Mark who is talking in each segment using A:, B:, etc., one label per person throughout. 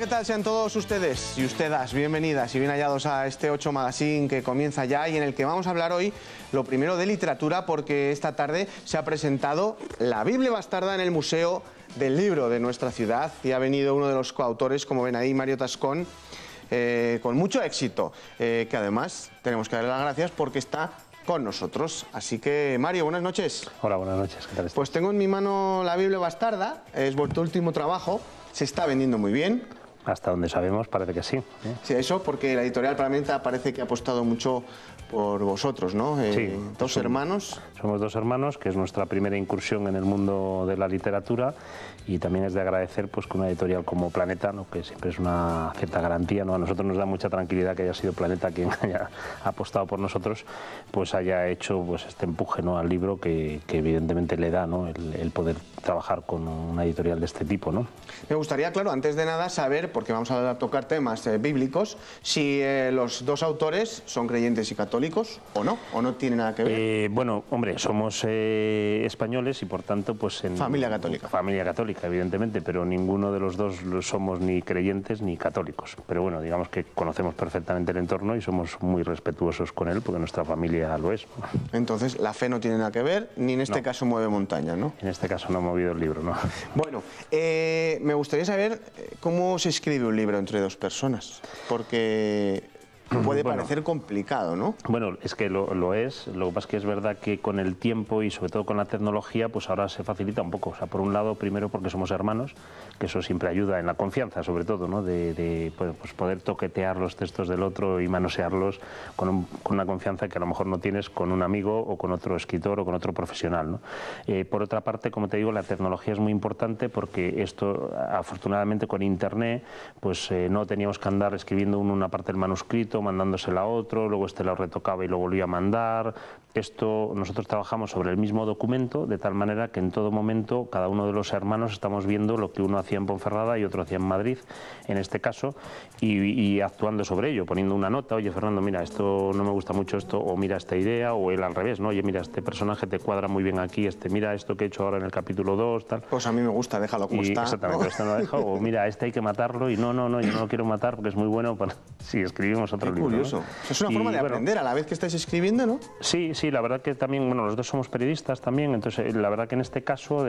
A: ¿qué tal? Sean todos ustedes y ustedes bienvenidas y bien hallados a este 8 Magazine que comienza ya y en el que vamos a hablar hoy, lo primero, de literatura, porque esta tarde se ha presentado la Biblia Bastarda en el Museo del Libro de nuestra ciudad y ha venido uno de los coautores, como ven ahí, Mario Tascón, con mucho éxito, que además tenemos que darle las gracias porque está con nosotros. Así que, Mario, buenas noches.
B: Hola, buenas noches. ¿Qué tal estás?
A: Pues tengo en mi mano la Biblia Bastarda, es vuestro último trabajo, se está vendiendo muy bien.
B: Hasta donde sabemos parece que sí.
A: Sí, eso porque la editorial Planeta parece que ha apostado mucho por vosotros, ¿no?
B: Sí.
A: Dos hermanos.
B: Somos dos hermanos, que es nuestra primera incursión en el mundo de la literatura y también es de agradecer pues, que una editorial como Planeta, ¿no? Que siempre es una cierta garantía, ¿no? A nosotros nos da mucha tranquilidad que haya sido Planeta quien haya apostado por nosotros, pues haya hecho pues, este empuje, ¿no? Al libro que evidentemente le da, ¿no? el poder trabajar con una editorial de este tipo, ¿no?
A: Me gustaría, claro, antes de nada saber, porque vamos a tocar temas bíblicos, si los dos autores son creyentes y católicos o no tiene nada que ver.
B: Bueno, hombre, somos españoles y por tanto pues en
A: Familia católica.
B: Familia católica, evidentemente, pero ninguno de los dos somos ni creyentes ni católicos. Pero bueno, digamos que conocemos perfectamente el entorno y somos muy respetuosos con él porque nuestra familia lo es.
A: Entonces, la fe no tiene nada que ver, ni en este caso mueve montaña, ¿no?
B: En este caso no ha movido el libro, ¿no?
A: Bueno, me gustaría saber cómo se escribe un libro entre dos personas, porque puede parecer complicado, ¿no?
B: Bueno, es que lo es. Lo que pasa es que es verdad que con el tiempo y sobre todo con la tecnología, pues ahora se facilita un poco. O sea, por un lado, primero porque somos hermanos, que eso siempre ayuda en la confianza, sobre todo, ¿no? De pues poder toquetear los textos del otro y manosearlos con una confianza que a lo mejor no tienes con un amigo o con otro escritor o con otro profesional, ¿no? Por otra parte, como te digo, la tecnología es muy importante porque esto, afortunadamente, con Internet, pues no teníamos que andar escribiendo una parte del manuscrito, mandándosela a otro, luego este lo retocaba y lo volvía a mandar. Esto, nosotros trabajamos sobre el mismo documento, de tal manera que en todo momento cada uno de los hermanos estamos viendo lo que uno hacía en Ponferrada y otro hacía en Madrid, en este caso, y actuando sobre ello, poniendo una nota: oye, Fernando, mira, esto no me gusta mucho esto, o mira esta idea, o él al revés, ¿no? Oye, mira, este personaje te cuadra muy bien aquí, mira esto que he hecho ahora en el capítulo 2, tal.
A: Pues a mí me gusta, déjalo como está.
B: Exactamente,
A: ¿no?
B: esto no lo dejo, o mira, este hay que matarlo, y no, yo no lo quiero matar porque es muy bueno para... Sí, escribimos otro libro.
A: Curioso.
B: ¿no?
A: Es una forma de aprender a la vez que estáis escribiendo, ¿no?
B: Sí, la verdad que también, bueno, los dos somos periodistas también, entonces la verdad que en este caso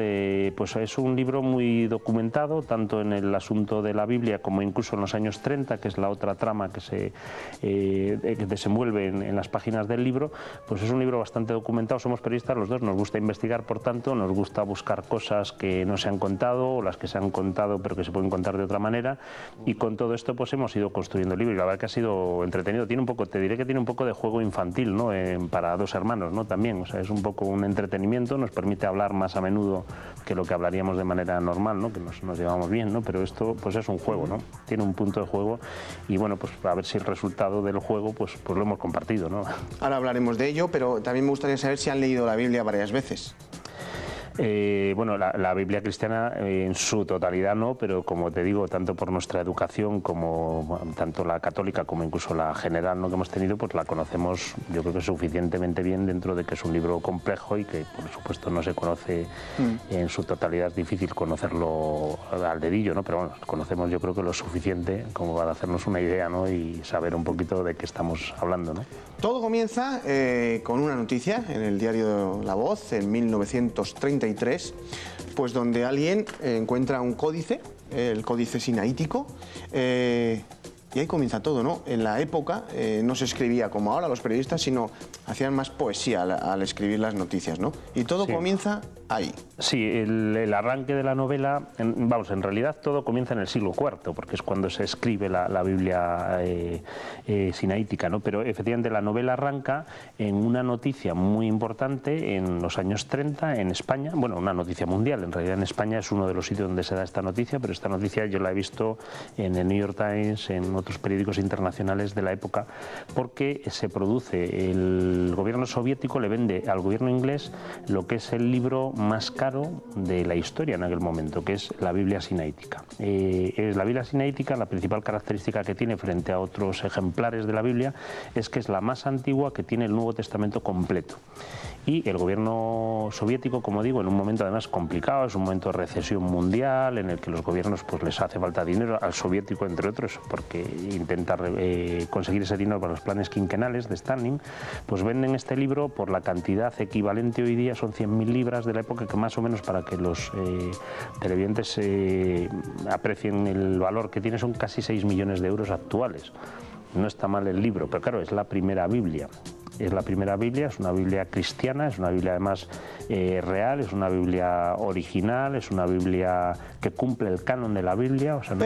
B: pues es un libro muy documentado, tanto en el asunto de la Biblia como incluso en los años 30, que es la otra trama que se desenvuelve en las páginas del libro. Pues es un libro bastante documentado, somos periodistas los dos, nos gusta investigar, por tanto, nos gusta buscar cosas que no se han contado o las que se han contado pero que se pueden contar de otra manera, y con todo esto pues hemos ido construyendo el libro y la verdad que ha sido entretenido. Tiene un poco, te diré que tiene un poco de juego infantil, ¿no? Para dos hermanos, ¿no? También, o sea, es un poco un entretenimiento, nos permite hablar más a menudo que lo que hablaríamos de manera normal, ¿no? Que nos llevamos bien, ¿no? Pero esto pues es un juego, ¿no? Tiene un punto de juego y bueno, pues a ver si el resultado del juego pues lo hemos compartido, ¿no?
A: Ahora hablaremos de ello, pero también me gustaría saber si han leído la Biblia varias veces.
B: Bueno, la Biblia cristiana en su totalidad no, pero como te digo, tanto por nuestra educación como tanto la católica como incluso la general, ¿no? Que hemos tenido, pues la conocemos yo creo que suficientemente bien, dentro de que es un libro complejo y que por supuesto no se conoce en su totalidad. Es difícil conocerlo al dedillo, ¿no? Pero bueno, conocemos yo creo que lo suficiente como para hacernos una idea, ¿no? Y saber un poquito de qué estamos hablando, ¿no?
A: Todo comienza con una noticia en el diario La Voz en 1933, pues donde alguien encuentra un códice, el códice sinaítico, y ahí comienza todo, ¿no? En la época no se escribía como ahora los periodistas, sino hacían más poesía al escribir las noticias, ¿no? Y todo comienza ahí.
B: Sí, el arranque de la novela, en realidad todo comienza en el siglo IV, porque es cuando se escribe la Biblia sinaítica, ¿no? Pero efectivamente la novela arranca en una noticia muy importante en los años 30 en España, bueno, una noticia mundial, en realidad en España es uno de los sitios donde se da esta noticia, pero esta noticia yo la he visto en el New York Times, en otros periódicos internacionales de la época, porque se produce el gobierno soviético le vende al gobierno inglés lo que es el libro más caro de la historia en aquel momento, que es la Biblia Sinaítica. La Biblia Sinaítica, la principal característica que tiene frente a otros ejemplares de la Biblia es que es la más antigua que tiene el Nuevo Testamento completo. Y el gobierno soviético, como digo, en un momento además complicado, es un momento de recesión mundial en el que los gobiernos pues les hace falta dinero, al soviético entre otros, porque intenta conseguir ese dinero para los planes quinquenales de Stalin, pues venden este libro por la cantidad equivalente hoy día, son 100.000 libras de la época, que más o menos, para que los televidentes aprecien el valor que tiene, son casi 6 millones de euros actuales. No está mal el libro, pero claro, es la primera Biblia. Es la primera Biblia, es una Biblia cristiana, es una Biblia además real, es una Biblia original, es una Biblia que cumple el canon de la Biblia. O sea,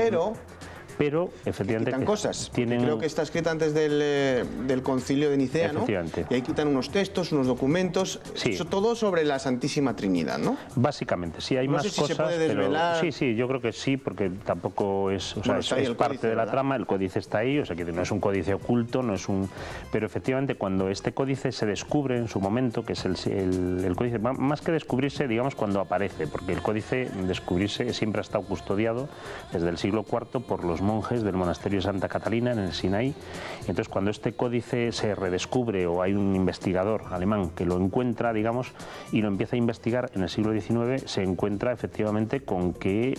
B: pero efectivamente
A: quitan cosas.
B: Tienen...
A: Creo que está escrita antes del concilio de Nicea, ¿no? Y ahí quitan unos textos, unos documentos, sí. Eso todo sobre la Santísima Trinidad, ¿no?
B: Básicamente, sí, hay más cosas,
A: se puede desvelar.
B: Pero sí, yo creo que sí, porque tampoco es, o sea, es parte de la trama, el códice está ahí, o sea, que no es un códice oculto, no es un... Pero efectivamente, cuando este códice se descubre en su momento, que es el códice, más que descubrirse, digamos, cuando aparece, porque el códice, descubrirse, siempre ha estado custodiado desde el siglo IV por los monjes del monasterio de Santa Catalina en el Sinaí. Entonces, cuando este códice se redescubre, o hay un investigador alemán que lo encuentra, digamos, y lo empieza a investigar en el siglo XIX, se encuentra efectivamente con que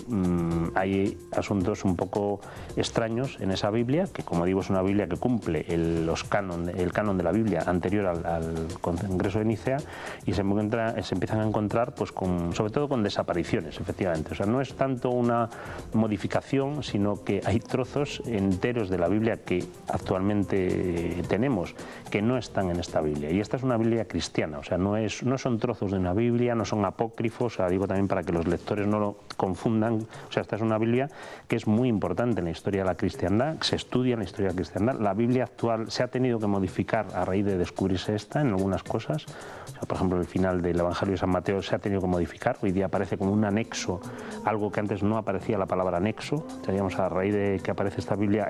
B: hay asuntos un poco extraños en esa Biblia, que, como digo, es una Biblia que cumple el canon de la Biblia anterior al Congreso de Nicea, y se empiezan a encontrar pues sobre todo con desapariciones, efectivamente. O sea, no es tanto una modificación, sino que hay trozos enteros de la Biblia que actualmente tenemos que no están en esta Biblia, y esta es una Biblia cristiana, o sea, no son trozos de una Biblia, no son apócrifos, o sea, digo también para que los lectores no lo confundan, o sea, esta es una Biblia que es muy importante en la historia de la cristiandad, se estudia en la historia de la cristiandad. La Biblia actual se ha tenido que modificar a raíz de descubrirse esta en algunas cosas, o sea, por ejemplo, el final del Evangelio de San Mateo se ha tenido que modificar, hoy día aparece como un anexo, algo que antes no aparecía la palabra anexo, o sea, digamos, a raíz de que aparece esta Biblia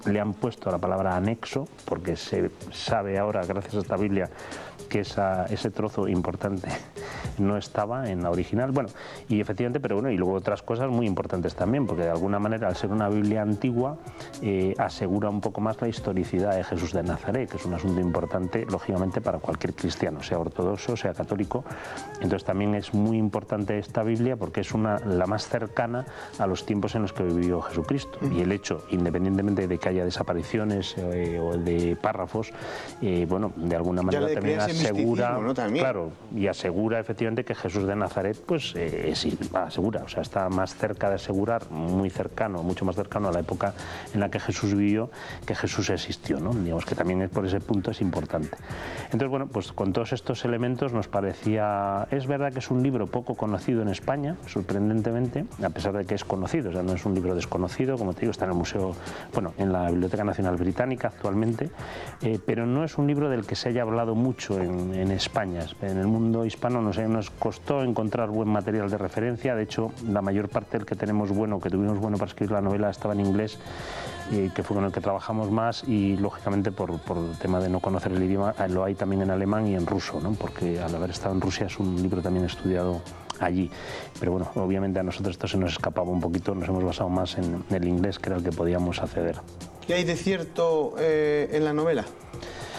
B: le han puesto la palabra anexo, porque se sabe ahora, gracias a esta Biblia, que ese trozo importante no estaba en la original. Bueno, y efectivamente, pero bueno, y luego otras cosas muy importantes también, porque de alguna manera, al ser una Biblia antigua, asegura un poco más la historicidad de Jesús de Nazaret, que es un asunto importante, lógicamente, para cualquier cristiano, sea ortodoxo, sea católico. Entonces también es muy importante esta Biblia porque es la más cercana a los tiempos en los que vivió Jesucristo. Y el hecho, independientemente de que haya desapariciones o de párrafos, bueno, de alguna manera también asegura, ¿no? Claro, y asegura efectivamente que Jesús de Nazaret, pues asegura, o sea, está más cerca de asegurar, muy cercano, mucho más cercano a la época en la que Jesús vivió, que Jesús existió, ¿no? Digamos que también por ese punto es importante. Entonces, bueno, pues con todos estos elementos nos parecía, es verdad que es un libro poco conocido en España, sorprendentemente, a pesar de que es conocido, o sea, no es un libro desconocido, como te digo, está en el museo, bueno, en la Biblioteca Nacional Británica actualmente, pero no es un libro del que se haya hablado mucho en España. En el mundo hispano nos costó encontrar buen material de referencia. De hecho, la mayor parte del que tenemos bueno, que tuvimos bueno para escribir la novela, estaba en inglés, que fue con el que trabajamos más, y lógicamente por el tema de no conocer el idioma, lo hay también en alemán y en ruso, ¿no? Porque al haber estado en Rusia es un libro también estudiado allí. Pero bueno, obviamente a nosotros esto se nos escapaba un poquito, nos hemos basado más en el inglés, que era el que podíamos acceder.
A: ¿Qué hay de cierto en la novela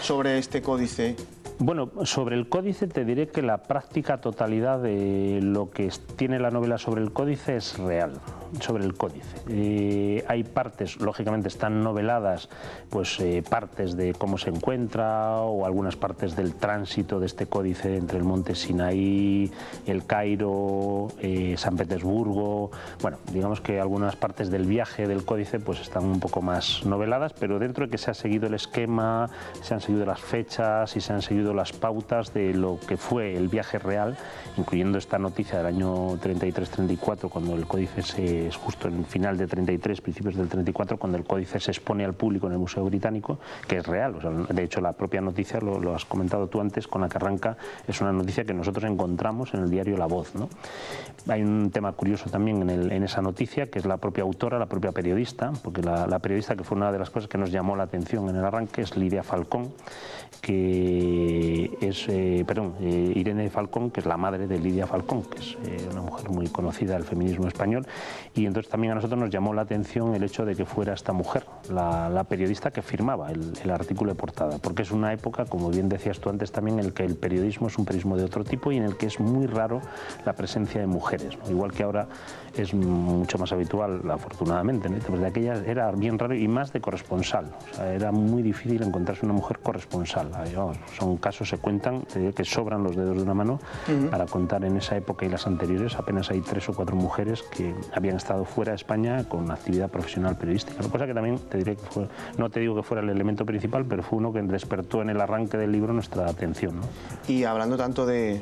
A: sobre este códice?
B: Bueno, sobre el códice te diré que la práctica totalidad de lo que tiene la novela sobre el códice es real, sobre el códice. Hay partes, lógicamente están noveladas, pues partes de cómo se encuentra o algunas partes del tránsito de este códice entre el monte Sinaí, el Cairo, San Petersburgo. Bueno, digamos que algunas partes del viaje del códice pues están un poco más noveladas, pero dentro de que se ha seguido el esquema, se han seguido las fechas y se han seguido las pautas de lo que fue el viaje real, incluyendo esta noticia del año 33-34, cuando el códice es justo en final de 33, principios del 34, cuando el códice se expone al público en el Museo Británico, que es real. O sea, de hecho, la propia noticia, lo has comentado tú antes, con la que arranca, es una noticia que nosotros encontramos en el diario La Voz, ¿no? Hay un tema curioso también en esa noticia, que es la propia autora, la propia periodista, porque la periodista, que fue una de las cosas que nos llamó la atención en el arranque, es Lidia Falcón, que Irene Falcón, que es la madre de Lidia Falcón, que es una mujer muy conocida del feminismo español, y entonces también a nosotros nos llamó la atención el hecho de que fuera esta mujer, la periodista que firmaba el artículo de portada, porque es una época, como bien decías tú antes también, en el que el periodismo es un periodismo de otro tipo y en el que es muy raro la presencia de mujeres, ¿no? Igual que ahora es mucho más habitual, afortunadamente, ¿no? Pues de aquella era bien raro y más de corresponsal, o sea, era muy difícil encontrarse una mujer corresponsal. Vamos, son casos, se cuentan, te digo que sobran los dedos de una mano para contar en esa época y las anteriores, apenas hay 3 o 4 mujeres que habían estado fuera de España con actividad profesional periodística, ¿no? Cosa que también te diré que fue, no te digo que fuera el elemento principal, pero fue uno que despertó en el arranque del libro nuestra atención, ¿no?
A: Y hablando tanto de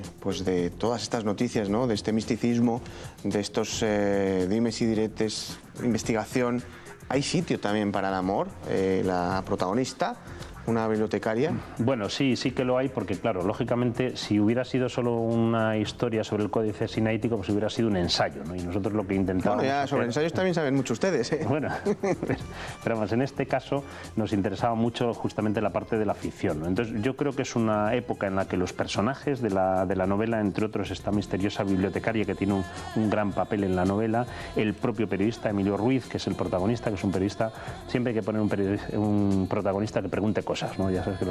A: todas estas noticias, ¿no? De este misticismo, de estos dimes y diretes, investigación, ¿hay sitio también para el amor? La protagonista, una bibliotecaria.
B: Bueno, sí que lo hay, porque claro, lógicamente, si hubiera sido solo una historia sobre el Códice Sinaítico, pues hubiera sido un ensayo, ¿no? Y nosotros lo que intentamos...
A: Bueno, ya sobre ensayos también saben mucho ustedes, ¿eh?
B: Bueno, pero vamos, en este caso nos interesaba mucho justamente la parte de la ficción, ¿no? Entonces yo creo que es una época en la que los personajes de la novela, entre otros esta misteriosa bibliotecaria que tiene un gran papel en la novela, el propio periodista Emilio Ruiz, que es el protagonista, que es un periodista, siempre hay que poner un protagonista que pregunte cosas, ¿no? Ya sabes que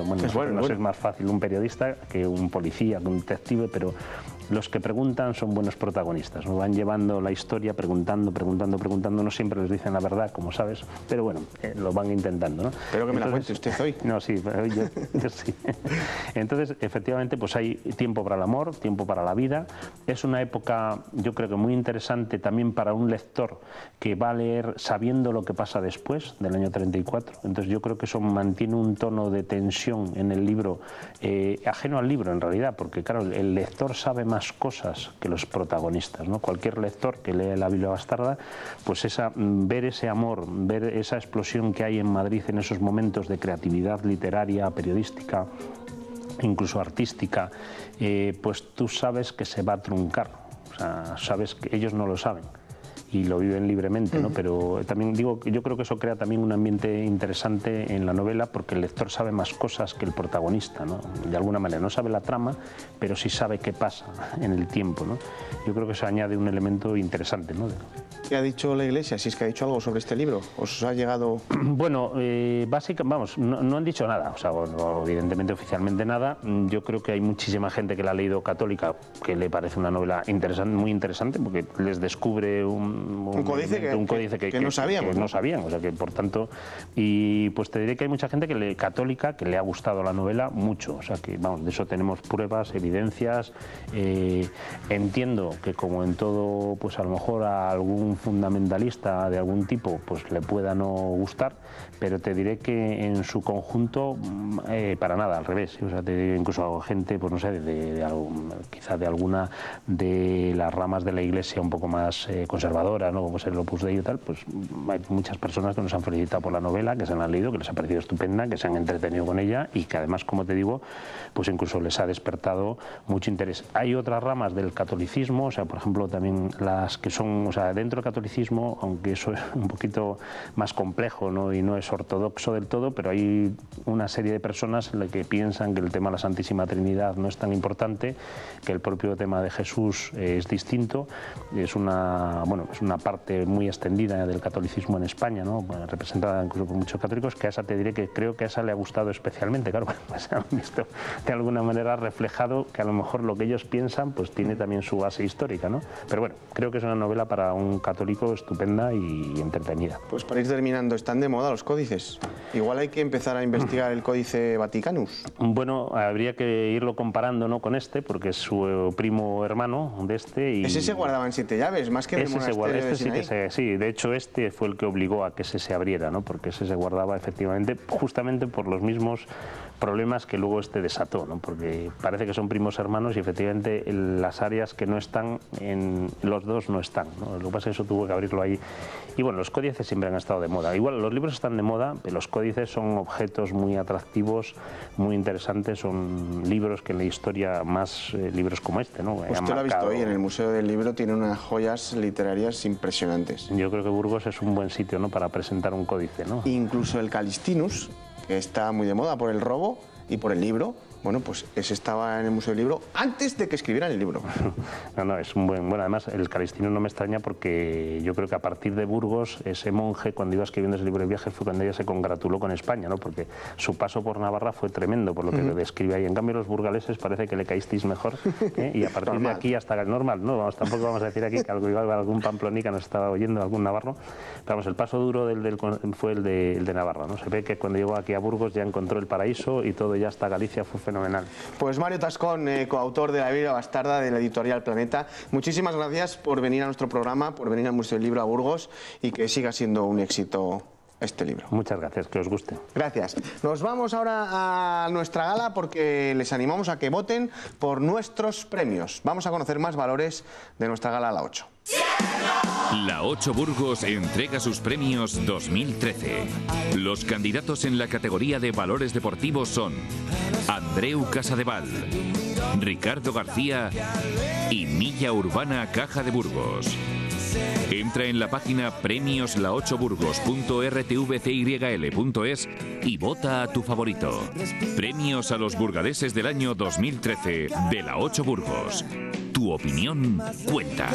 B: es más fácil un periodista que un policía, que un detective, pero los que preguntan son buenos protagonistas, ¿no? Van llevando la historia preguntando, no siempre les dicen la verdad, como sabes, pero bueno, lo van intentando, ¿no?
A: Espero que me la cuente usted hoy.
B: No, sí, yo sí. Entonces, efectivamente, pues hay tiempo para el amor, tiempo para la vida. Es una época, yo creo que muy interesante también para un lector que va a leer sabiendo lo que pasa después del año 34. Entonces yo creo que eso mantiene un tono de tensión en el libro, ajeno al libro en realidad, porque claro, el lector sabe más cosas que los protagonistas, ¿no? Cualquier lector que lee la Biblia Bastarda, pues ver ese amor, ver esa explosión que hay en Madrid en esos momentos de creatividad literaria, periodística, incluso artística, pues tú sabes que se va a truncar, o sea, sabes que ellos no lo saben y lo viven libremente, ¿no? Pero también digo que yo creo que eso crea también un ambiente interesante en la novela, porque el lector sabe más cosas que el protagonista, ¿no? De alguna manera no sabe la trama, pero sí sabe qué pasa en el tiempo, ¿no? Yo creo que eso añade un elemento interesante, ¿no?
A: ¿Qué ha dicho la Iglesia? Si es que ha dicho algo sobre este libro, ¿os ha llegado?
B: Bueno, básicamente, vamos, no han dicho nada, o sea, bueno, evidentemente oficialmente nada. Yo creo que hay muchísima gente que la ha leído católica que le parece una novela interesante, muy interesante, porque les descubre un códice que no sabíamos, ¿no? O sea que por tanto, y pues te diré que hay mucha gente católica que le ha gustado la novela mucho, o sea que vamos, de eso tenemos pruebas, evidencias. Entiendo que como en todo, pues a lo mejor a algún fundamentalista de algún tipo pues le pueda no gustar, pero te diré que en su conjunto para nada, al revés, o sea, incluso gente, pues no sé, quizá de alguna de las ramas de la Iglesia un poco más conservadora, ¿no? Como es el Opus Dei y tal, pues hay muchas personas que nos han felicitado por la novela, que se la han leído, que les ha parecido estupenda, que se han entretenido con ella y que además, como te digo, pues incluso les ha despertado mucho interés. Hay otras ramas del catolicismo, o sea, por ejemplo, también las que son, o sea, dentro del catolicismo, aunque eso es un poquito más complejo, ¿no? Y no es ortodoxo del todo, pero hay una serie de personas en las que piensan que el tema de la Santísima Trinidad no es tan importante, que el propio tema de Jesús es distinto, es una parte muy extendida del catolicismo en España, ¿no? Representada incluso por muchos católicos, que a esa te diré que creo que a esa le ha gustado especialmente, claro, pues han visto de alguna manera reflejado que a lo mejor lo que ellos piensan pues tiene también su base histórica, ¿no? Pero bueno, creo que es una novela para un católico estupenda y entretenida.
A: Pues para ir terminando, ¿están de moda los códices? Igual hay que empezar a investigar el Códice Vaticanus.
B: Bueno, habría que irlo comparando, ¿no?, con este, porque es su primo hermano de este. Y
A: ese se guardaba en 7 llaves, más que en el monasterio de Sinaí.
B: Sí, de hecho este fue el que obligó a que ese se abriera, ¿no? Porque ese se guardaba efectivamente justamente por los mismos problemas que luego este desató, ¿no? Porque parece que son primos hermanos y efectivamente las áreas que no están, los dos no están, ¿no? Lo que pasa es que eso tuvo que abrirlo ahí. Y bueno, los códices siempre han estado de moda. Igual los libros están de moda, pero los códices son objetos muy atractivos, muy interesantes, son libros que en la historia más libros como este, ¿no?
A: Usted lo ha visto hoy en el Museo del Libro, tiene unas joyas literarias impresionantes.
B: Yo creo que Burgos es un buen sitio, ¿no?, para presentar un códice, ¿no?
A: Incluso el Calistinus, que está muy de moda por el robo, y por el libro. Bueno, pues ese estaba en el Museo del Libro antes de que escribieran el libro.
B: No, es un buen... Bueno, además el Calistino no me extraña porque yo creo que a partir de Burgos, ese monje cuando iba escribiendo ese libro de viajes fue cuando ella se congratuló con España, ¿no? Porque su paso por Navarra fue tremendo, por lo que lo describe ahí. En cambio los burgaleses parece que le caísteis mejor, ¿eh? Y a partir de aquí hasta el normal, no, tampoco vamos a decir aquí que algún pamplonica nos estaba oyendo, algún navarro, pero vamos, el paso duro fue el de Navarra, ¿no? Se ve que cuando llegó aquí a Burgos ya encontró el paraíso y todo ya hasta Galicia fue fenomenal.
A: Pues Mario Tascón, coautor de La Biblia Bastarda de la editorial Planeta, muchísimas gracias por venir a nuestro programa, por venir al Museo del Libro a Burgos y que siga siendo un éxito este libro.
B: Muchas gracias, que os guste.
A: Gracias. Nos vamos ahora a nuestra gala porque les animamos a que voten por nuestros premios. Vamos a conocer más valores de nuestra gala La 8.
C: La 8 Burgos entrega sus premios 2013. Los candidatos en la categoría de valores deportivos son Andreu Casadeval, Ricardo García y Milla Urbana Caja de Burgos. Entra en la página premioslA8burgos.rtvcyl.es y vota a tu favorito. Premios a los burgaleses del año 2013 de La 8 Burgos. Tu opinión cuenta.